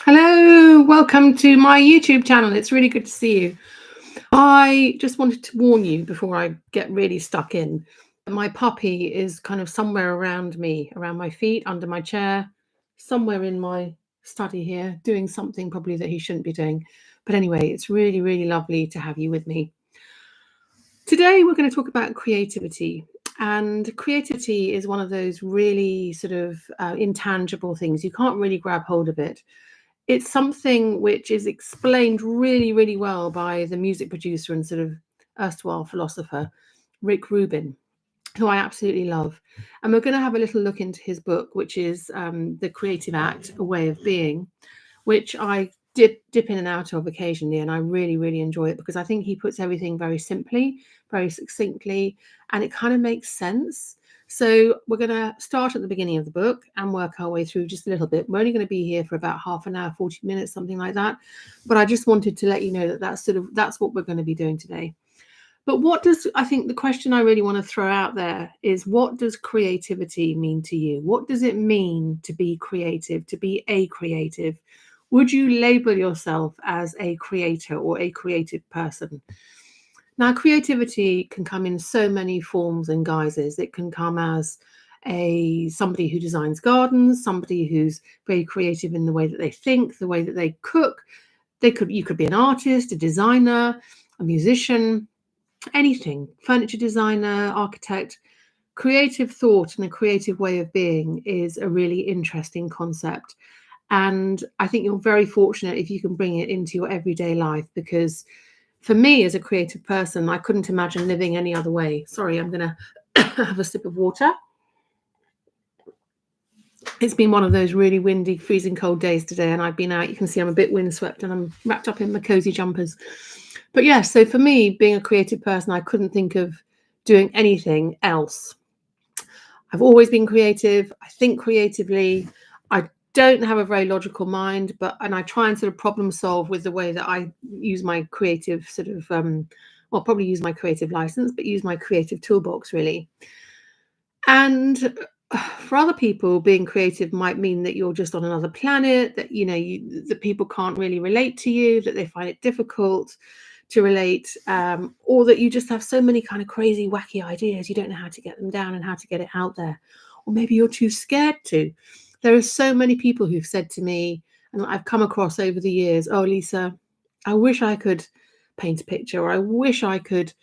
Hello, welcome to my YouTube channel. It's really good to see you. I just wanted to warn you before I get really stuck in. My puppy is kind of somewhere around me, around my feet, under my chair, somewhere in my study here, doing something probably that he shouldn't be doing. But anyway, it's really, really lovely to have you with me. Today, we're going to talk about creativity. And creativity is one of those really sort of intangible things. You can't really grab hold of it. It's something which is explained really, really well by the music producer and sort of erstwhile philosopher, Rick Rubin, who I absolutely love. And we're going to have a little look into his book, which is The Creative Act, A Way of Being, which I dip in and out of occasionally. And I really, really enjoy it because I think he puts everything very simply, very succinctly, and it kind of makes sense. So we're going to start at the beginning of the book and work our way through just a little bit. We're only going to be here for about half an hour, 40 minutes, something like that. But I just wanted to let you know that that's what we're going to be doing today. But I think the question I really want to throw out there is, what does creativity mean to you? What does it mean to be creative, to be a creative? Would you label yourself as a creator or a creative person? Now, creativity can come in so many forms and guises. It can come as somebody who designs gardens, somebody who's very creative in the way that they think, the way that they cook. You could be an artist, a designer, a musician, anything, furniture designer, architect. Creative thought and a creative way of being is a really interesting concept. And I think you're very fortunate if you can bring it into your everyday life, because for me as a creative person, I couldn't imagine living any other way. Sorry, I'm going to have a sip of water. It's been one of those really windy, freezing cold days today, and I've been out. You can see I'm a bit windswept and I'm wrapped up in my cozy jumpers. But yeah, so for me, being a creative person, I couldn't think of doing anything else. I've always been creative. I think creatively. I don't have a very logical mind, and I try and sort of problem solve with the way that I use my creative sort of, probably use my creative license, but use my creative toolbox really. And for other people, being creative might mean that you're just on another planet, that the people can't really relate to you, that they find it difficult to relate, or that you just have so many kind of crazy, wacky ideas, you don't know how to get them down and how to get it out there. Or maybe you're too scared to. There are so many people who've said to me, and I've come across over the years, "Oh, Lisa, I wish I could paint a picture, or I wish I could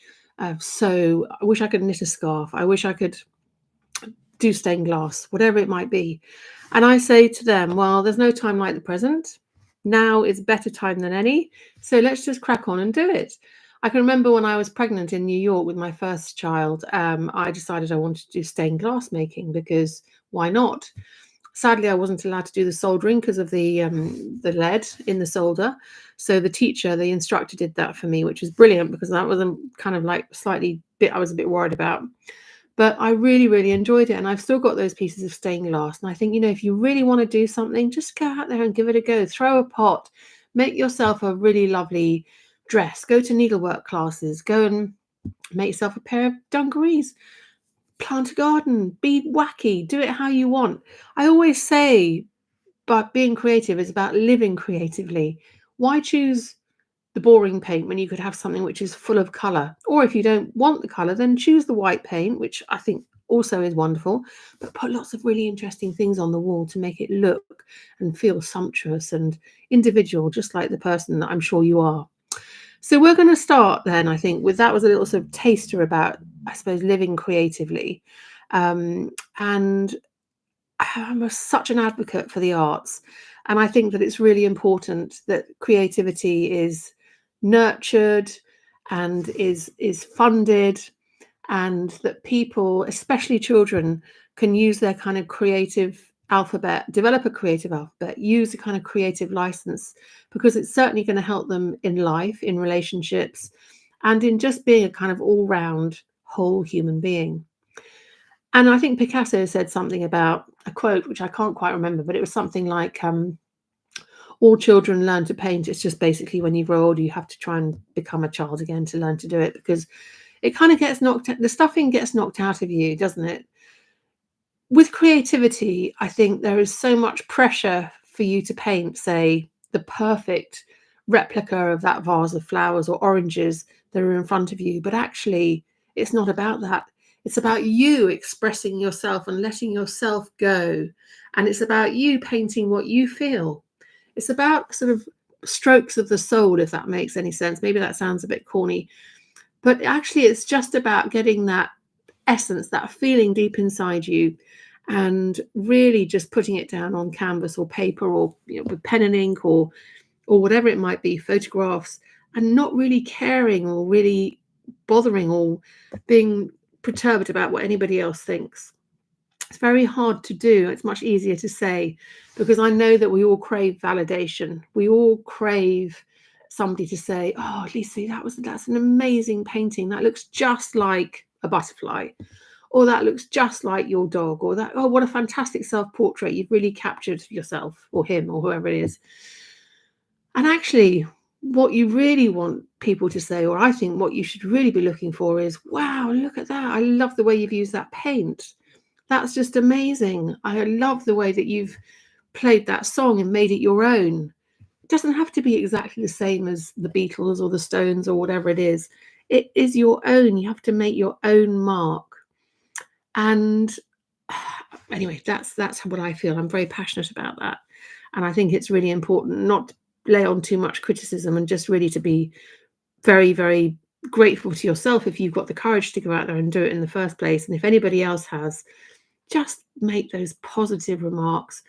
sew, I wish I could knit a scarf, I wish I could do stained glass," whatever it might be. And I say to them, well, there's no time like the present. Now is better time than any. So let's just crack on and do it. I can remember when I was pregnant in New York with my first child, I decided I wanted to do stained glass making, because why not? Sadly, I wasn't allowed to do the soldering because of the lead in the solder. So the instructor did that for me, which was brilliant, because that was a kind of like I was a bit worried about. But I really, really enjoyed it. And I've still got those pieces of stained glass. And I think, if you really want to do something, just go out there and give it a go. Throw a pot, make yourself a really lovely dress, go to needlework classes, go and make yourself a pair of dungarees, plant a garden, be wacky, do it how you want. I always say, but being creative is about living creatively. Why choose the boring paint when you could have something which is full of color? Or if you don't want the color, then choose the white paint, which I think also is wonderful, but put lots of really interesting things on the wall to make it look and feel sumptuous and individual, just like the person that I'm sure you are. So we're going to start then, I think, with that was a little sort of taster about, I suppose, living creatively. And I'm such an advocate for the arts. And I think that it's really important that creativity is nurtured and is funded, and that people, especially children, can use their kind of creative alphabet, develop a creative alphabet, use a kind of creative license, because it's certainly going to help them in life, in relationships, and in just being a kind of all-round whole human being. And I think Picasso said something about a quote, which I can't quite remember, but it was something like, all children learn to paint. It's just basically when you grow older, you have to try and become a child again to learn to do it, because it kind of the stuffing gets knocked out of you, doesn't it? With creativity, I think there is so much pressure for you to paint, say, the perfect replica of that vase of flowers or oranges that are in front of you. But actually, it's not about that. It's about you expressing yourself and letting yourself go. And it's about you painting what you feel. It's about sort of strokes of the soul, if that makes any sense. Maybe that sounds a bit corny, but actually, it's just about getting that essence, that feeling deep inside you, and really just putting it down on canvas or paper, or with pen and ink, or whatever it might be, photographs, and not really caring or really bothering or being perturbed about what anybody else thinks. It's very hard to do. It's much easier to say, because I know that we all crave validation. We all crave somebody to say, "Oh, Lisa, that's an amazing painting. That looks just like a butterfly," or "That looks just like your dog," or "That, oh, what a fantastic self-portrait. You've really captured yourself or him or whoever it is." And actually, what you really want people to say, or I think what you should really be looking for, is, "Wow, look at that. I love the way you've used that paint. That's just amazing. I love the way that you've played that song and made it your own." It doesn't have to be exactly the same as the Beatles or the Stones or whatever it is. It is your own. You have to make your own mark. And anyway, that's what I feel. I'm very passionate about that. And I think it's really important not to lay on too much criticism, and just really to be very, very grateful to yourself if you've got the courage to go out there and do it in the first place. And if anybody else has, just make those positive remarks.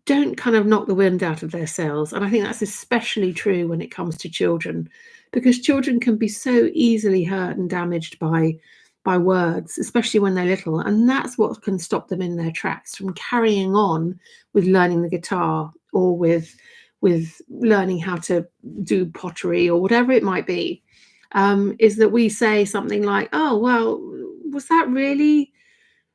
Don't kind of knock the wind out of their sails. And I think that's especially true when it comes to children, because children can be so easily hurt and damaged by words, especially when they're little. And that's what can stop them in their tracks from carrying on with learning the guitar, or with learning how to do pottery, or whatever it might be. Is that we say something like, "Oh, well, was that really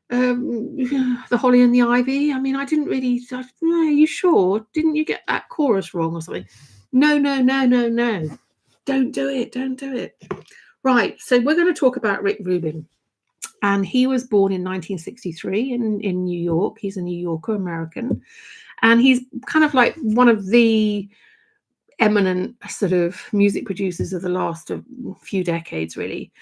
the holly and the ivy? I mean, I didn't really. Are you sure? Didn't you get that chorus wrong or something?" No, no, no, no, no. Don't do it. Don't do it. Right. So we're going to talk about Rick Rubin. And he was born in 1963 in New York. He's a New Yorker, American. And he's kind of like one of the eminent sort of music producers of the last few decades, really.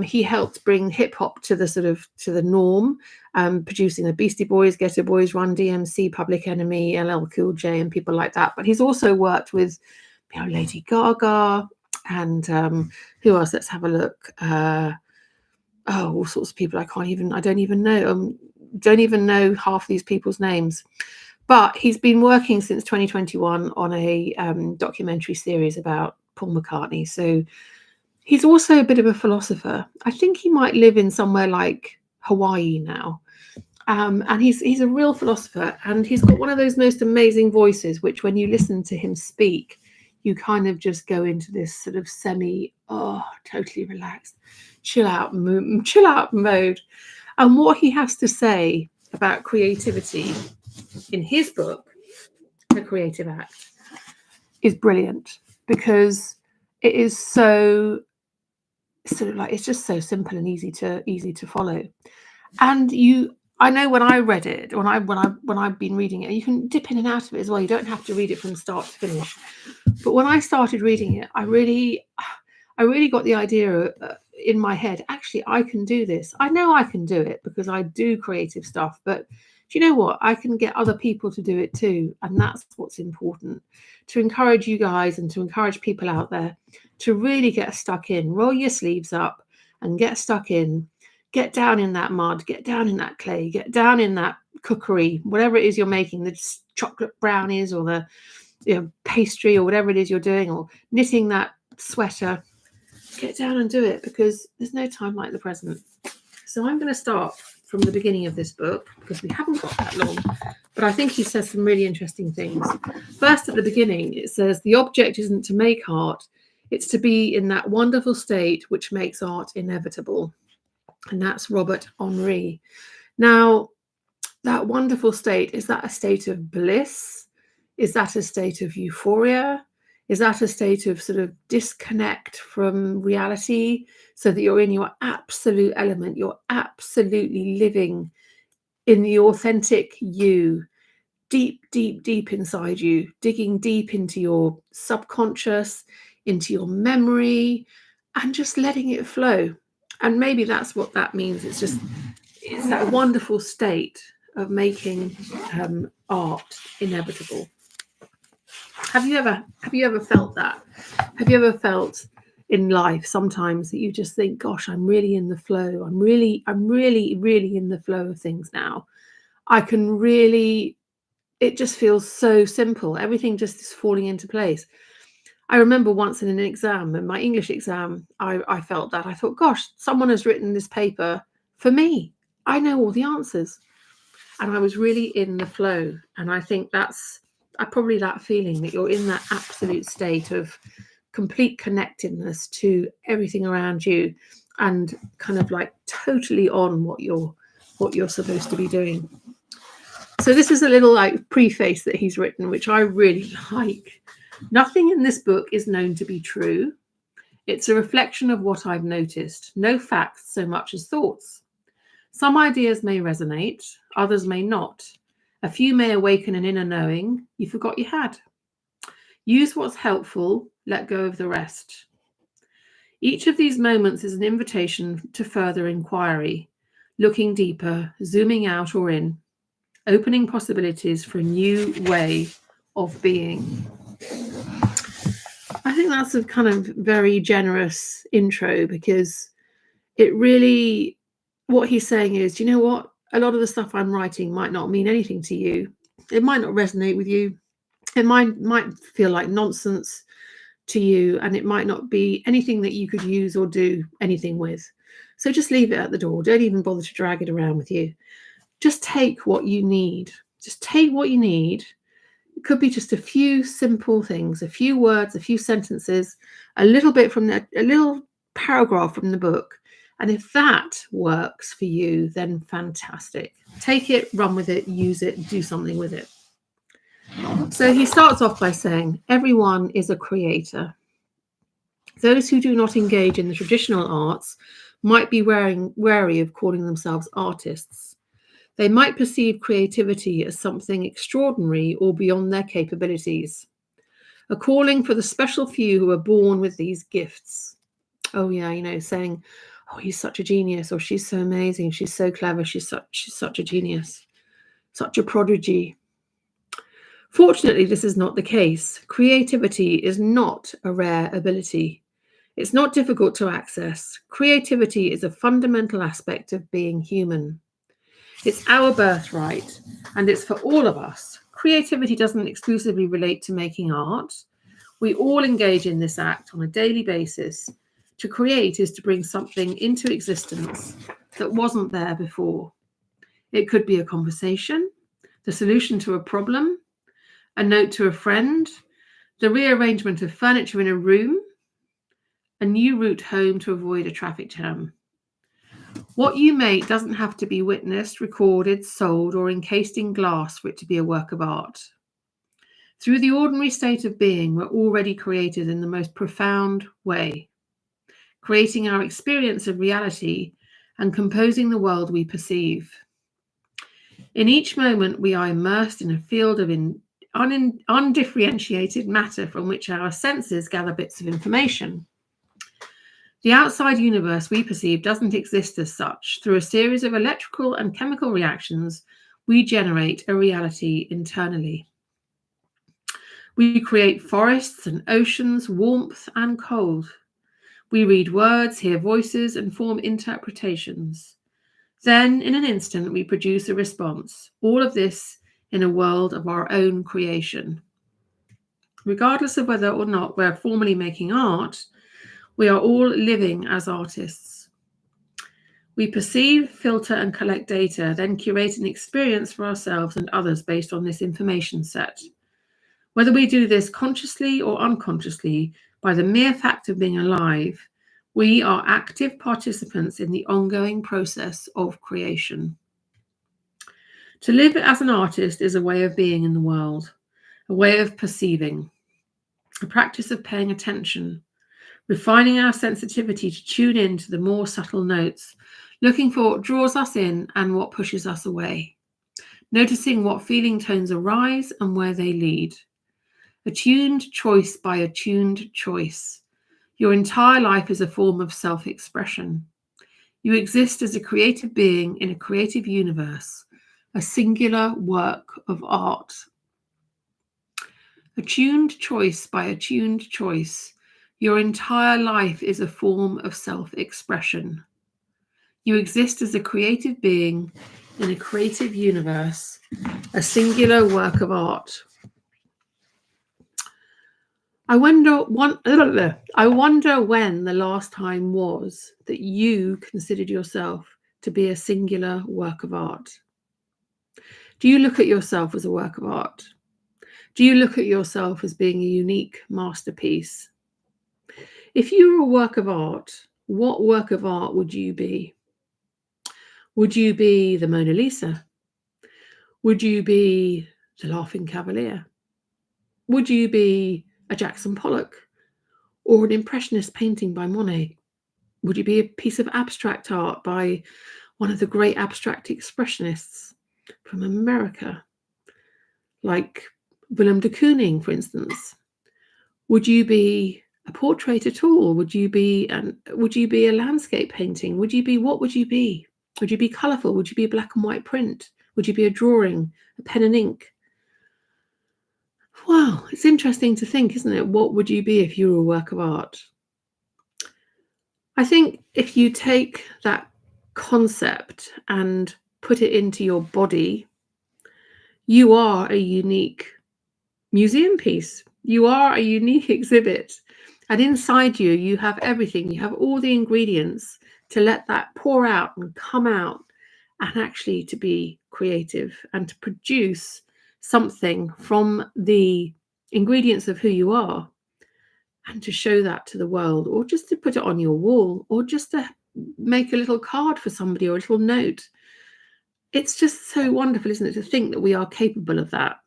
He helped bring hip hop to the norm, producing the Beastie Boys, Ghetto Boys, Run DMC, Public Enemy, LL Cool J, and people like that. But he's also worked with, Lady Gaga, and who else? Let's have a look. All sorts of people. I don't even know half these people's names. But he's been working since 2021 on a documentary series about Paul McCartney. So he's also a bit of a philosopher. I think he might live in somewhere like Hawaii now. And he's a real philosopher, and he's got one of those most amazing voices, which when you listen to him speak, you kind of just go into this sort of totally relaxed, chill out mode. And what he has to say about creativity in his book, The Creative Act, is brilliant, because it is so sort of like, it's just so simple and easy to follow. And I know when I read it, when I've been reading it, you can dip in and out of it as well. You don't have to read it from start to finish. But when I started reading it, I really got the idea in my head. Actually, I can do this. I know I can do it because I do creative stuff. But do you know what? I can get other people to do it too, and that's what's important. To encourage you guys and to encourage people out there to really get stuck in, roll your sleeves up, and get stuck in. Get down in that mud, get down in that clay, get down in that cookery, whatever it is you're making, the chocolate brownies or the pastry or whatever it is you're doing, or knitting that sweater. Get down and do it, because there's no time like the present. So I'm going to start from the beginning of this book, because we haven't got that long, but I think he says some really interesting things. First, at the beginning, it says, "The object isn't to make art, it's to be in that wonderful state which makes art inevitable." And that's Robert Henri. Now, that wonderful state, is that a state of bliss? Is that a state of euphoria? Is that a state of sort of disconnect from reality, so that you're in your absolute element? You're absolutely living in the authentic you, deep, deep, deep inside you, digging deep into your subconscious, into your memory, and just letting it flow. And maybe that's what that means. It's that wonderful state of making art inevitable. Have you ever felt that? Have you ever felt in life sometimes that you just think, gosh, I'm really in the flow. I'm really, really in the flow of things now. I can really, it just feels so simple. Everything just is falling into place. I remember once in an exam, in my English exam, I felt that. I thought, gosh, someone has written this paper for me. I know all the answers. And I was really in the flow. And I think that's probably that feeling that you're in that absolute state of complete connectedness to everything around you and kind of like totally on what you're supposed to be doing. So this is a little like preface that he's written, which I really like. Nothing in this book is known to be true. It's a reflection of what I've noticed. No facts so much as thoughts. Some ideas may resonate, others may not. A few may awaken an inner knowing you forgot you had. Use what's helpful, let go of the rest. Each of these moments is an invitation to further inquiry, looking deeper, zooming out or in, opening possibilities for a new way of being. I think that's a kind of very generous intro, because it really, what he's saying is, you know what? A lot of the stuff I'm writing might not mean anything to you. It might not resonate with you. It might feel like nonsense to you, and it might not be anything that you could use or do anything with. So just leave it at the door. Don't even bother to drag it around with you. Just take what you need. Just take what you need. It could be just a few simple things, a few words, a few sentences, a little bit from a little paragraph from the book. And if that works for you, then fantastic. Take it, run with it, use it, do something with it. So he starts off by saying, everyone is a creator. Those who do not engage in the traditional arts might be wary of calling themselves artists. They might perceive creativity as something extraordinary or beyond their capabilities, a calling for the special few who are born with these gifts. Oh yeah, saying, oh, he's such a genius, or she's so amazing, she's so clever, she's such a genius, such a prodigy. Fortunately, this is not the case. Creativity is not a rare ability. It's not difficult to access. Creativity is a fundamental aspect of being human. It's our birthright, and it's for all of us. Creativity doesn't exclusively relate to making art. We all engage in this act on a daily basis. To create is to bring something into existence that wasn't there before. It could be a conversation, the solution to a problem, a note to a friend, the rearrangement of furniture in a room, a new route home to avoid a traffic jam. What you make doesn't have to be witnessed, recorded, sold, or encased in glass for it to be a work of art. Through the ordinary state of being, we're already created in the most profound way, creating our experience of reality and composing the world we perceive. In each moment, we are immersed in a field of undifferentiated matter from which our senses gather bits of information. The outside universe we perceive doesn't exist as such. Through a series of electrical and chemical reactions, we generate a reality internally. We create forests and oceans, warmth and cold. We read words, hear voices, and form interpretations. Then, in an instant, we produce a response. All of this in a world of our own creation. Regardless of whether or not we're formally making art, we are all living as artists. We perceive, filter, and collect data, then curate an experience for ourselves and others based on this information set. Whether we do this consciously or unconsciously, by the mere fact of being alive, we are active participants in the ongoing process of creation. To live as an artist is a way of being in the world, a way of perceiving, a practice of paying attention, refining our sensitivity to tune in to the more subtle notes, looking for what draws us in and what pushes us away. noticing what feeling tones arise and where they lead. Attuned choice by attuned choice. Your entire life is a form of self-expression. You exist as a creative being in a creative universe, a singular work of art. Attuned choice by attuned choice. Your entire life is a form of self-expression. You exist as a creative being in a creative universe, a singular work of art. I wonder when the last time was that you considered yourself to be a singular work of art. Do you look at yourself as a work of art? Do you look at yourself as being a unique masterpiece? If you were a work of art, what work of art would you be? Would you be the Mona Lisa? Would you be the Laughing Cavalier? Would you be a Jackson Pollock or an Impressionist painting by Monet? Would you be a piece of abstract art by one of the great abstract expressionists from America, like Willem de Kooning, for instance? Would you be a portrait at all? Would you be a landscape painting? What would you be? Would you be colourful? Would you be a black and white print? Would you be a drawing, a pen and ink? Wow, it's interesting to think, isn't it? What would you be if you were a work of art? I think if you take that concept and put it into your body, you are a unique museum piece. You are a unique exhibit. And inside you, you have everything. You have all the ingredients to let that pour out and come out and actually to be creative and to produce something from the ingredients of who you are, and to show that to the world, or just to put it on your wall, or just to make a little card for somebody or a little note. It's just so wonderful, isn't it, to think that we are capable of that.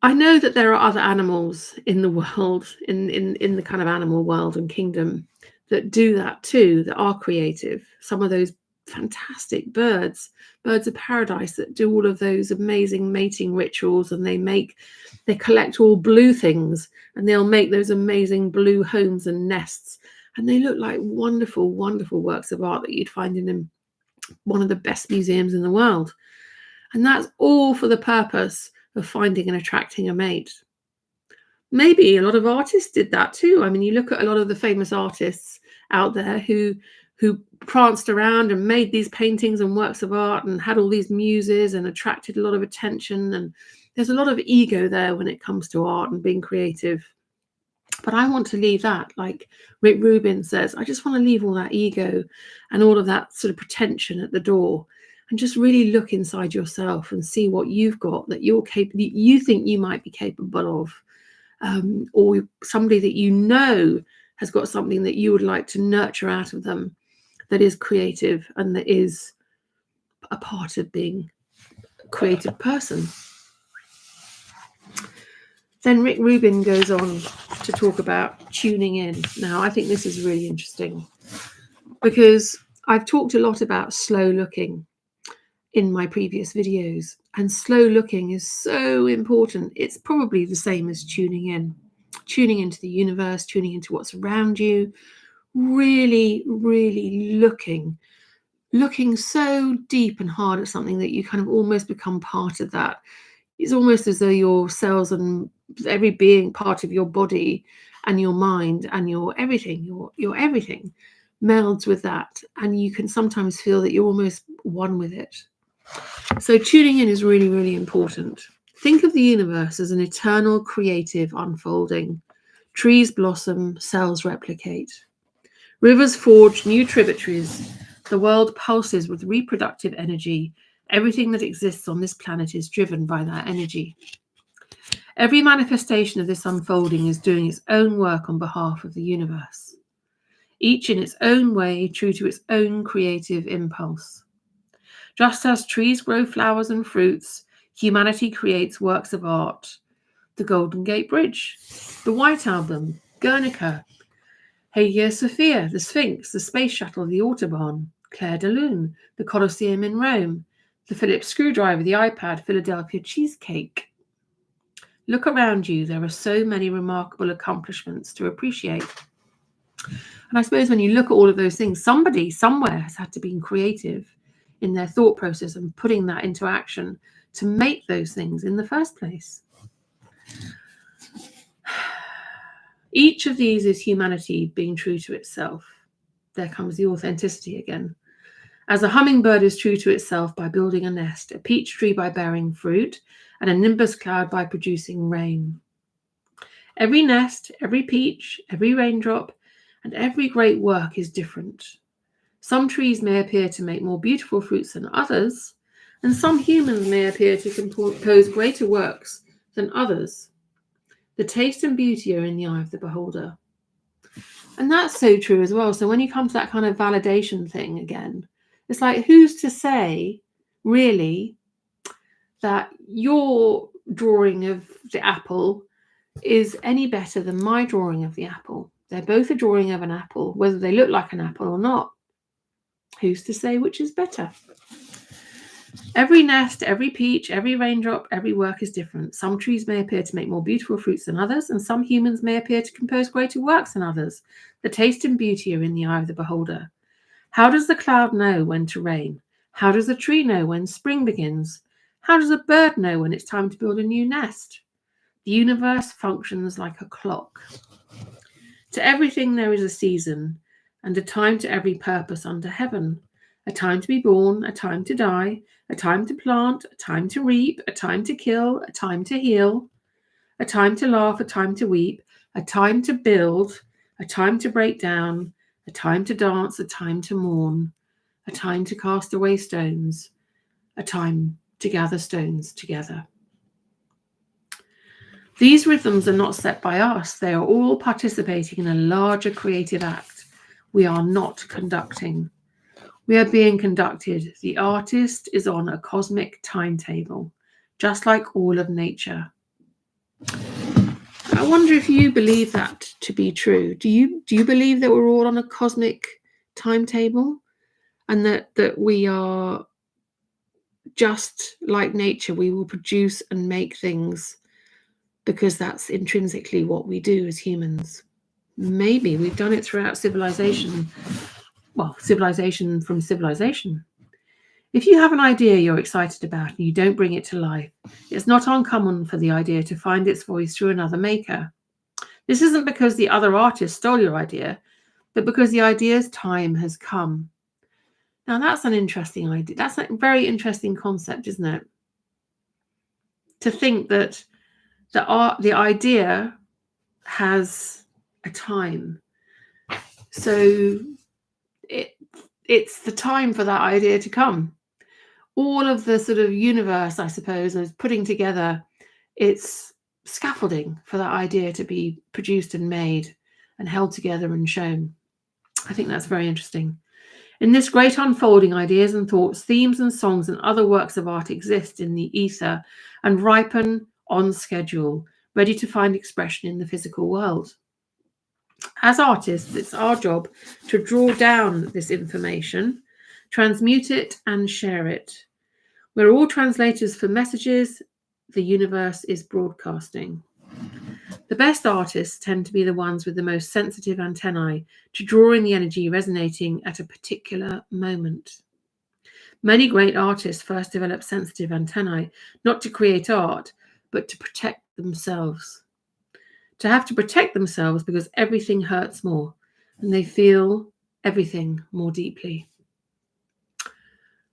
I know that there are other animals in the world, in the kind of animal world and kingdom, that do that too, that are creative. Some of those fantastic birds of paradise, that do all of those amazing mating rituals, and they collect all blue things, and they'll make those amazing blue homes and nests, and they look like wonderful, wonderful works of art that you'd find in one of the best museums in the world. And that's all for the purpose of finding and attracting a mate. Maybe a lot of artists did that too. I mean, you look at a lot of the famous artists out there who pranced around and made these paintings and works of art and had all these muses and attracted a lot of attention. And there's a lot of ego there when it comes to art and being creative. But I want to leave that, like Rick Rubin says, I just want to leave all that ego and all of that sort of pretension at the door, and just really look inside yourself and see what you've got that you think you might be capable of, or somebody that you know has got something that you would like to nurture out of them, that is creative and that is a part of being a creative person. Then Rick Rubin goes on to talk about tuning in. Now, I think this is really interesting because I've talked a lot about slow looking in my previous videos, and slow looking is so important. It's probably the same as tuning into the universe, tuning into what's around you, really, really looking so deep and hard at something that you kind of almost become part of that. It's almost as though your cells and every being part of your body and your mind and your everything melds with that, and you can sometimes feel that you're almost one with it. So tuning in is really, really important. Think of the universe as an eternal creative unfolding. Trees blossom, cells replicate. Rivers forge new tributaries. The world pulses with reproductive energy. Everything that exists on this planet is driven by that energy. Every manifestation of this unfolding is doing its own work on behalf of the universe, each in its own way, true to its own creative impulse. Just as trees grow flowers and fruits, humanity creates works of art. The Golden Gate Bridge, the White Album, Guernica, Hagia Sophia, the Sphinx, the Space Shuttle, the Autobahn, Clair de Lune, the Colosseum in Rome, the Phillips screwdriver, the iPad, Philadelphia cheesecake. Look around you. There are so many remarkable accomplishments to appreciate. And I suppose when you look at all of those things, somebody somewhere has had to be creative in their thought process and putting that into action to make those things in the first place. Each of these is humanity being true to itself. There comes the authenticity again. As a hummingbird is true to itself by building a nest, a peach tree by bearing fruit, and a nimbus cloud by producing rain. Every nest, every peach, every raindrop, and every great work is different. Some trees may appear to make more beautiful fruits than others, and some humans may appear to compose greater works than others. The taste and beauty are in the eye of the beholder. And that's so true as well. So when you come to that kind of validation thing again, it's like, who's to say, really, that your drawing of the apple is any better than my drawing of the apple? They're both a drawing of an apple, whether they look like an apple or not. Who's to say which is better? Every nest, every peach, every raindrop, every work is different. Some trees may appear to make more beautiful fruits than others, and some humans may appear to compose greater works than others. The taste and beauty are in the eye of the beholder. How does the cloud know when to rain? How does the tree know when spring begins? How does a bird know when it's time to build a new nest? The universe functions like a clock. To everything there is a season, and a time to every purpose under heaven. A time to be born, a time to die, a time to plant, a time to reap, a time to kill, a time to heal, a time to laugh, a time to weep, a time to build, a time to break down, a time to dance, a time to mourn, a time to cast away stones, a time to gather stones together. These rhythms are not set by us. They are all participating in a larger creative act. We are not conducting. We are being conducted. The artist is on a cosmic timetable, just like all of nature. I wonder if you believe that to be true. Do you believe that we're all on a cosmic timetable, and that we are just like nature? We will produce and make things because that's intrinsically what we do as humans. Maybe we've done it throughout civilization. Well, civilization from civilization. If you have an idea you're excited about and you don't bring it to life, it's not uncommon for the idea to find its voice through another maker. This isn't because the other artist stole your idea, but because the idea's time has come. Now, that's an interesting idea. That's a very interesting concept, isn't it? To think that the idea has a time. So it's the time for that idea to come. All of the sort of universe, I suppose, is putting together its scaffolding for that idea to be produced and made and held together and shown. I think that's very interesting. In this great unfolding, ideas and thoughts, themes and songs and other works of art exist in the ether and ripen on schedule, ready to find expression in the physical world. As artists, it's our job to draw down this information, transmute it, and share it. We're all translators for messages the universe is broadcasting. The best artists tend to be the ones with the most sensitive antennae to draw in the energy resonating at a particular moment. Many great artists first develop sensitive antennae, not to create art, but to protect themselves. To have to protect themselves because everything hurts more and they feel everything more deeply.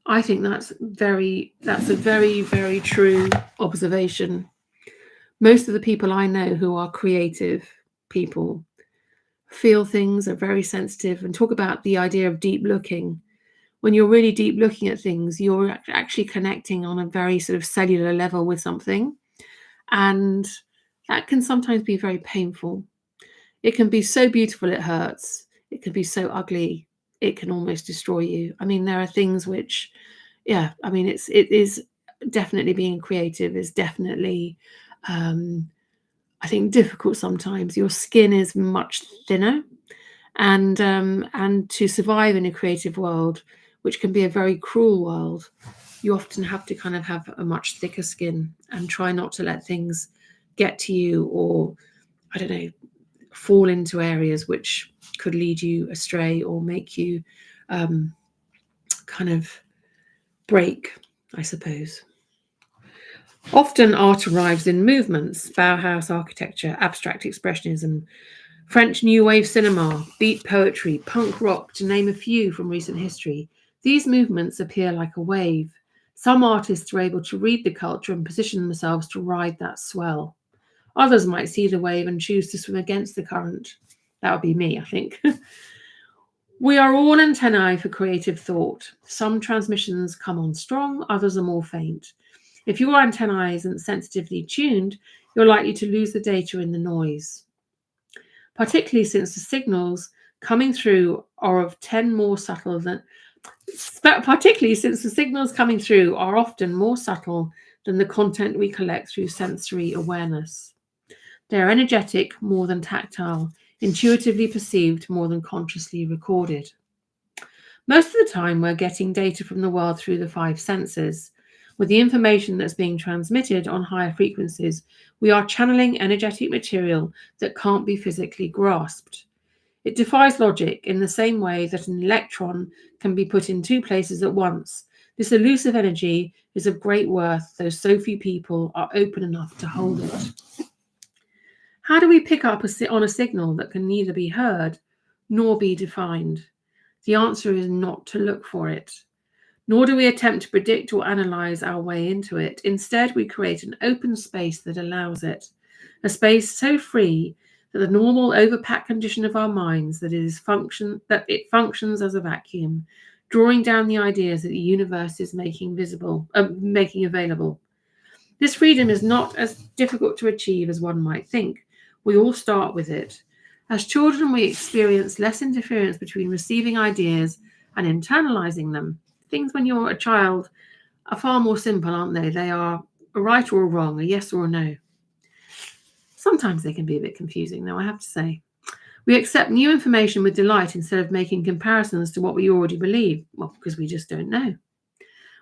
I think that's a very, very true observation. Most of the people I know who are creative people feel things, are very sensitive, and talk about the idea of deep looking. When you're really deep looking at things, you're actually connecting on a very sort of cellular level with something. And that can sometimes be very painful. It can be so beautiful it hurts. It can be so ugly it can almost destroy you. I mean, there are things which, yeah, I mean, it is definitely being creative is definitely, I think, difficult sometimes. Your skin is much thinner, and to survive in a creative world, which can be a very cruel world, you often have to kind of have a much thicker skin and try not to let things get to you, or, I don't know, fall into areas which could lead you astray or make you kind of break, I suppose. Often art arrives in movements: Bauhaus architecture, abstract expressionism, French New Wave cinema, beat poetry, punk rock, to name a few from recent history. These movements appear like a wave. Some artists are able to read the culture and position themselves to ride that swell. Others might see the wave and choose to swim against the current. That would be me, I think. We are all antennae for creative thought. Some transmissions come on strong, others are more faint. If your antennae isn't sensitively tuned, you're likely to lose the data in the noise. Particularly since the signals coming through are of 10 more subtle than particularly since the signals coming through are often more subtle than the content we collect through sensory awareness. They are energetic more than tactile, intuitively perceived more than consciously recorded. Most of the time, we're getting data from the world through the five senses. With the information that's being transmitted on higher frequencies, we are channeling energetic material that can't be physically grasped. It defies logic in the same way that an electron can be put in two places at once. This elusive energy is of great worth, though so few people are open enough to hold it. How do we pick up on a signal that can neither be heard nor be defined? The answer is not to look for it. Nor do we attempt to predict or analyze our way into it. Instead, we create an open space that allows it, a space so free that the normal overpacked condition of our minds that it functions as a vacuum, drawing down the ideas that the universe is making available. This freedom is not as difficult to achieve as one might think. We all start with it. As children, we experience less interference between receiving ideas and internalizing them. Things when you're a child are far more simple, aren't they? They are a right or a wrong, a yes or a no. Sometimes they can be a bit confusing, though, I have to say. We accept new information with delight instead of making comparisons to what we already believe, well, because we just don't know.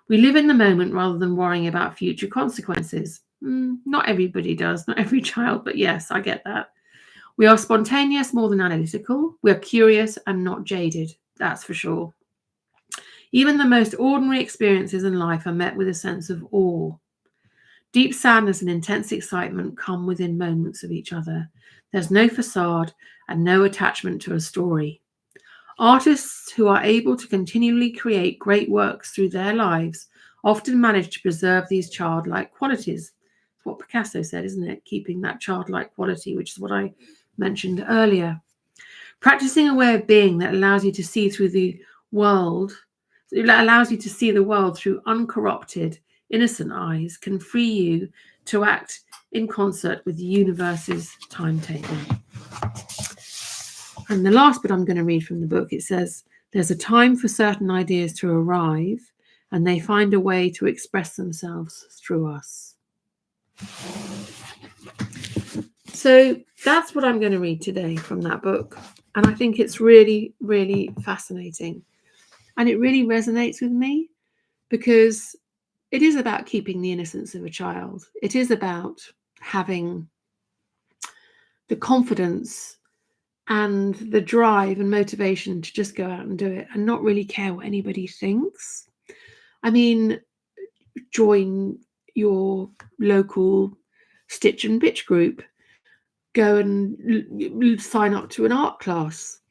We live in the moment rather than worrying about future consequences. Not everybody does, not every child, but yes, I get that. We are spontaneous more than analytical. We are curious and not jaded, that's for sure. Even the most ordinary experiences in life are met with a sense of awe. Deep sadness and intense excitement come within moments of each other. There's no facade and no attachment to a story. Artists who are able to continually create great works through their lives often manage to preserve these childlike qualities. It's what Picasso said, isn't it? Keeping that childlike quality, which is what I mentioned earlier. Practicing a way of being that allows you to see through the world, it allows you to see the world through uncorrupted, innocent eyes, can free you to act in concert with the universe's timetable. And the last bit I'm going to read from the book, it says, there's a time for certain ideas to arrive, and they find a way to express themselves through us. So that's what I'm going to read today from that book. And I think it's really, really fascinating. And it really resonates with me because it is about keeping the innocence of a child. It is about having the confidence and the drive and motivation to just go out and do it and not really care what anybody thinks. I mean, join your local Stitch and Bitch group. Go and sign up to an art class.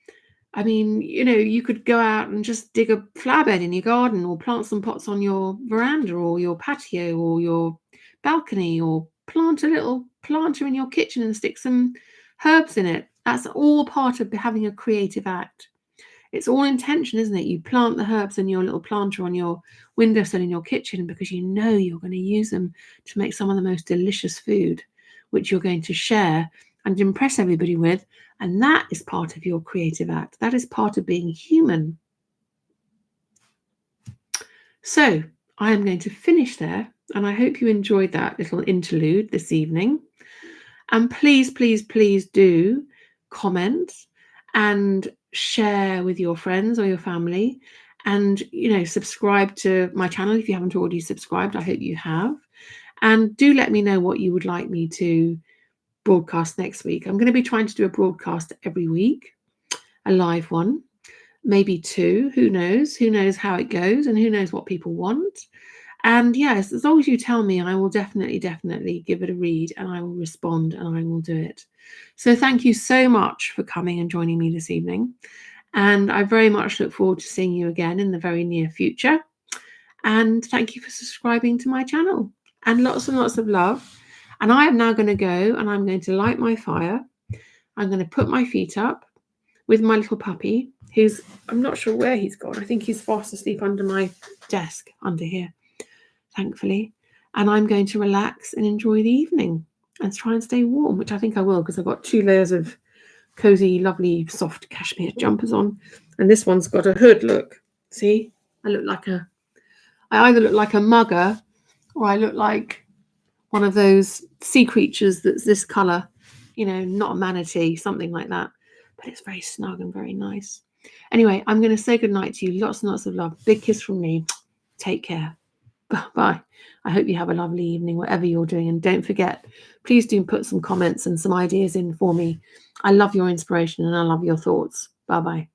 I mean, you could go out and just dig a flower bed in your garden or plant some pots on your veranda or your patio or your balcony or plant a little planter in your kitchen and stick some herbs in it. That's all part of having a creative act. It's all intention, isn't it? You plant the herbs in your little planter on your windowsill in your kitchen because you know you're going to use them to make some of the most delicious food, which you're going to share and impress everybody with. And that is part of your creative act. That is part of being human. So I am going to finish there. And I hope you enjoyed that little interlude this evening. And please, please, please do comment and share with your friends or your family And, subscribe to my channel if you haven't already subscribed. I hope you have. And do let me know what you would like me to broadcast next week. I'm going to be trying to do a broadcast every week, a live one, maybe 2. Who knows? Who knows how it goes, and who knows what people want. And yes, as long as you tell me, I will definitely give it a read, and I will respond, and I will do it. So thank you so much for coming and joining me this evening. And I very much look forward to seeing you again in the very near future. And thank you for subscribing to my channel. And lots of love. And I am now going to go, and I'm going to light my fire. I'm going to put my feet up with my little puppy, who's, I'm not sure where he's gone. I think he's fast asleep under my desk, under here, thankfully. And I'm going to relax and enjoy the evening and try and stay warm, which I think I will, because I've got 2 layers of cozy, lovely, soft cashmere jumpers on. And this one's got a hood, look. See? I either look like a mugger, or I look like one of those sea creatures that's this colour, not a manatee, something like that. But it's very snug and very nice. Anyway, I'm going to say goodnight to you. Lots and lots of love. Big kiss from me. Take care. Bye. I hope you have a lovely evening, whatever you're doing. And don't forget, please do put some comments and some ideas in for me. I love your inspiration and I love your thoughts. Bye-bye.